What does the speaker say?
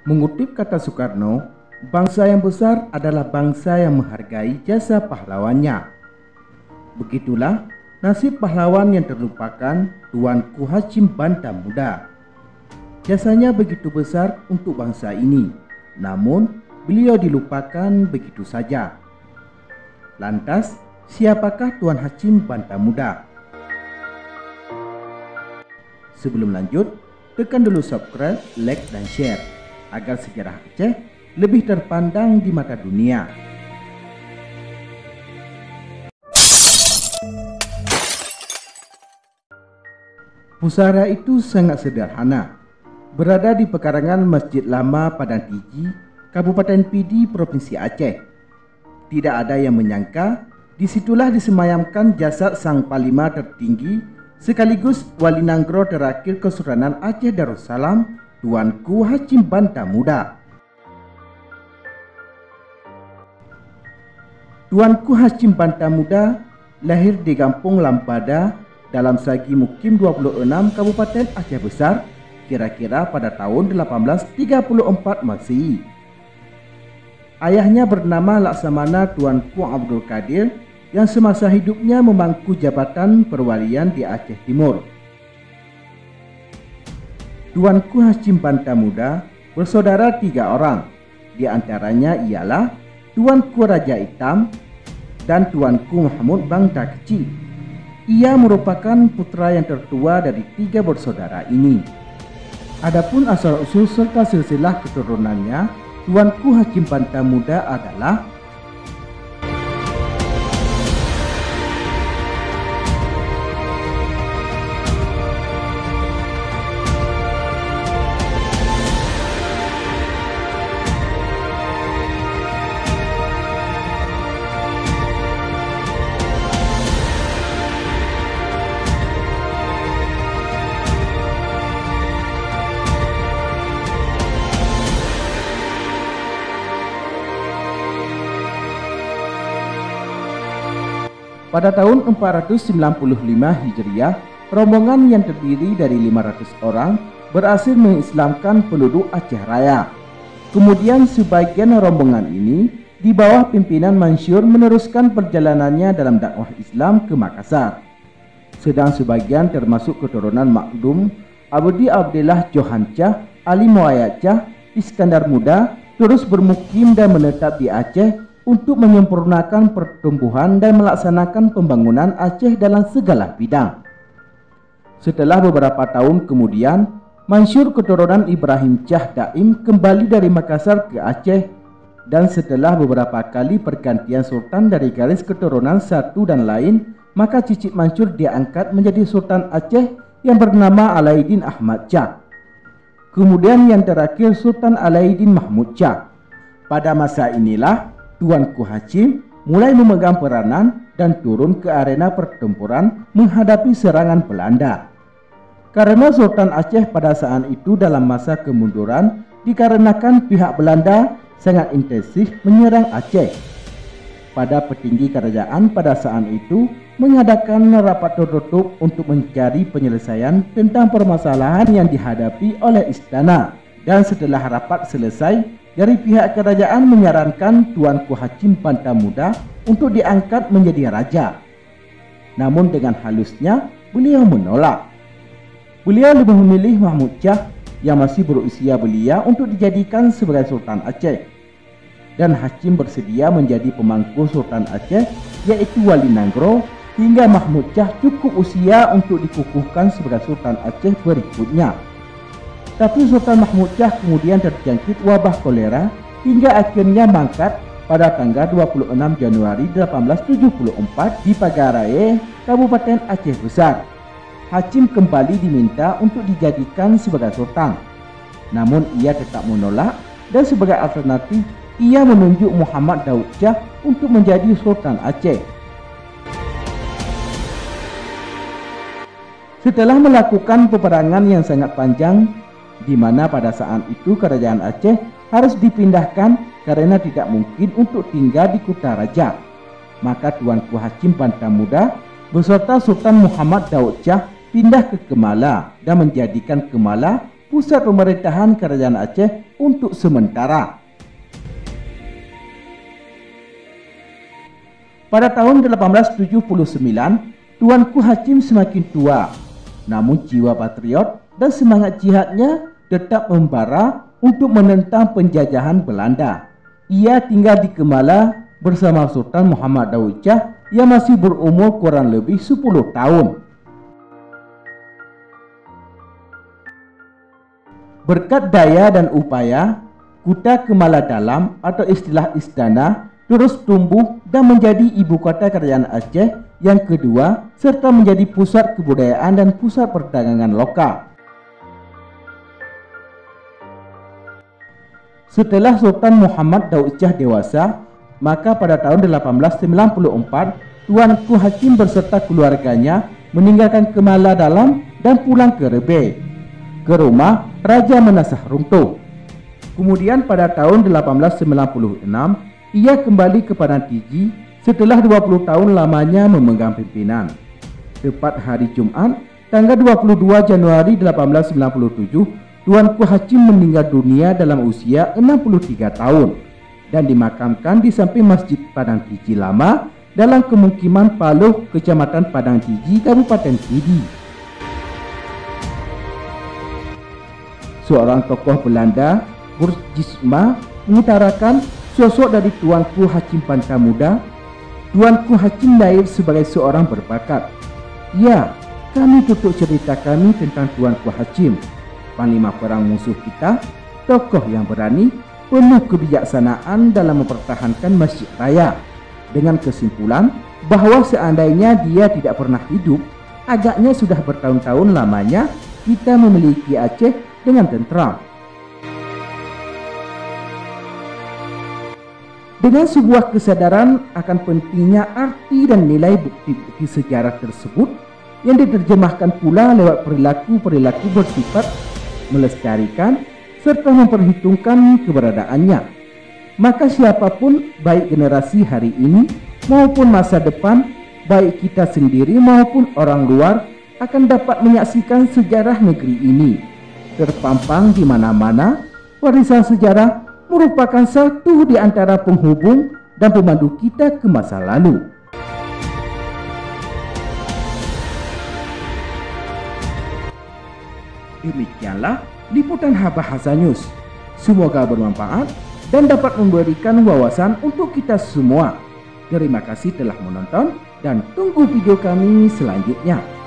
Mengutip kata Soekarno, bangsa yang besar adalah bangsa yang menghargai jasa pahlawannya. Begitulah nasib pahlawan yang terlupakan, Tuanku Hashim Banta Muda. Jasanya begitu besar untuk bangsa ini, namun beliau dilupakan begitu saja. Lantas, siapakah Tuan Hashim Banta Muda? Sebelum lanjut, tekan dulu subscribe, like, dan share agar sejarah Aceh lebih terpandang di mata dunia. Pusara itu sangat sederhana, berada di pekarangan Masjid Lama Padang Tiji, Kabupaten Pidi, Provinsi Aceh. Tidak ada yang menyangka disitulah disemayamkan jasad sang panglima tertinggi sekaligus Wali Nanggro terakhir Kesultanan Aceh Darussalam, Tuanku Hashim Banta Muda. Tuanku Hashim Banta Muda lahir di Kampung Lampada dalam Sagi Mukim 26 Kabupaten Aceh Besar kira-kira pada tahun 1834 Masehi. Ayahnya bernama Laksamana Tuanku Abdul Qadir yang semasa hidupnya memangku jabatan perwalian di Aceh Timur. Tuanku Hashim Banta Muda bersaudara 3 orang, di antaranya ialah Tuanku Raja Hitam dan Tuanku Mahmud Banta Kecil. Ia merupakan putra yang tertua dari 3 bersaudara ini. Adapun asal-usul serta silsilah keturunannya, Tuanku Hashim Banta Muda adalah pada tahun 495 Hijriah, rombongan yang terdiri dari 500 orang berhasil mengislamkan penduduk Aceh Raya. Kemudian sebagian rombongan ini di bawah pimpinan Mansur meneruskan perjalanannya dalam dakwah Islam ke Makassar. Sedang sebagian termasuk keturunan Makdum, Abdi Abdillah Johan Cah, Ali Muayyad Cah, Iskandar Muda terus bermukim dan menetap di Aceh untuk menyempurnakan pertumbuhan dan melaksanakan pembangunan Aceh dalam segala bidang. Setelah beberapa tahun kemudian, Mansur keturunan Ibrahim Cah Daim kembali dari Makassar ke Aceh, dan setelah beberapa kali pergantian sultan dari garis keturunan satu dan lain, maka cicit Mansur diangkat menjadi Sultan Aceh yang bernama Alaiddin Ahmad Cah. Kemudian yang terakhir Sultan Alaiddin Mahmud Cah. Pada masa inilah Tuanku Hashim mulai memegang peranan dan turun ke arena pertempuran menghadapi serangan Belanda. Karena Sultan Aceh pada saat itu dalam masa kemunduran dikarenakan pihak Belanda sangat intensif menyerang Aceh. Pada petinggi kerajaan pada saat itu mengadakan rapat tertutup untuk mencari penyelesaian tentang permasalahan yang dihadapi oleh istana, dan setelah rapat selesai, dari pihak kerajaan menyarankan Tuanku Hashim Banta Muda untuk diangkat menjadi raja. Namun dengan halusnya beliau menolak. Beliau lebih memilih Mahmud Cah yang masih berusia belia untuk dijadikan sebagai Sultan Aceh. Dan Hashim bersedia menjadi pemangku Sultan Aceh yaitu Wali Nanggro hingga Mahmud Cah cukup usia untuk dikukuhkan sebagai Sultan Aceh berikutnya. Tapi Sultan Mahmud Cah kemudian terjangkit wabah kolera hingga akhirnya mangkat pada tanggal 26 Januari 1874 di Pagaraye, Kabupaten Aceh Besar. Hashim kembali diminta untuk dijadikan sebagai sultan. Namun ia tetap menolak, dan sebagai alternatif ia menunjuk Muhammad Daud Cah untuk menjadi Sultan Aceh. Setelah melakukan peperangan yang sangat panjang, di mana pada saat itu kerajaan Aceh harus dipindahkan karena tidak mungkin untuk tinggal di Kutaraja, maka Tuanku Hashim Banta Muda beserta Sultan Muhammad Daud Cah pindah ke Kemala dan menjadikan Kemala pusat pemerintahan kerajaan Aceh untuk sementara. Pada tahun 1879, Tuanku Hashim semakin tua, namun jiwa patriot dan semangat jihadnya tetap membara untuk menentang penjajahan Belanda. Ia tinggal di Kemala bersama Sultan Muhammad Daud Shah yang masih berumur kurang lebih 10 tahun. Berkat daya dan upaya, Kuta Kemala Dalam atau istilah istana terus tumbuh dan menjadi ibu kota kerajaan Aceh yang kedua serta menjadi pusat kebudayaan dan pusat perdagangan lokal. Setelah Sultan Muhammad Daud Shah dewasa, maka pada tahun 1894 Tuanku Hashim beserta keluarganya meninggalkan Kemala Dalam dan pulang ke Rebeh, ke rumah Raja Menasah Runtuh. Kemudian pada tahun 1896 ia kembali ke Padang Tiji setelah 20 tahun lamanya memegang pimpinan. Tepat hari Jumat, tanggal 22 Januari 1897, Tuanku Hashim meninggal dunia dalam usia 63 tahun dan dimakamkan di samping Masjid Padang Tiji Lama dalam kemukiman Paluh, Kecamatan Padang Tiji, Kabupaten Pidi. Seorang tokoh Belanda, Boertjensma, mengutarakan sosok dari Tuanku Hashim Pantamuda. Tuanku Hashim lahir sebagai seorang berbakat. Ya, kami tutup cerita kami tentang Tuanku Hashim, panglima perang musuh kita, tokoh yang berani, penuh kebijaksanaan dalam mempertahankan Masjid Raya. Dengan kesimpulan bahwa seandainya dia tidak pernah hidup, agaknya sudah bertahun-tahun lamanya kita memiliki Aceh dengan tentram. Dengan sebuah kesadaran akan pentingnya arti dan nilai bukti-bukti sejarah tersebut yang diterjemahkan pula lewat perilaku-perilaku bersifat melestarikan serta memperhitungkan keberadaannya, maka siapapun, baik generasi hari ini maupun masa depan, baik kita sendiri maupun orang luar, akan dapat menyaksikan sejarah negeri ini terpampang di mana-mana. Warisan sejarah merupakan satu di antara penghubung dan pemandu kita ke masa lalu. Demikianlah liputan Bahasa News. Semoga bermanfaat dan dapat memberikan wawasan untuk kita semua. Terima kasih telah menonton dan tunggu video kami selanjutnya.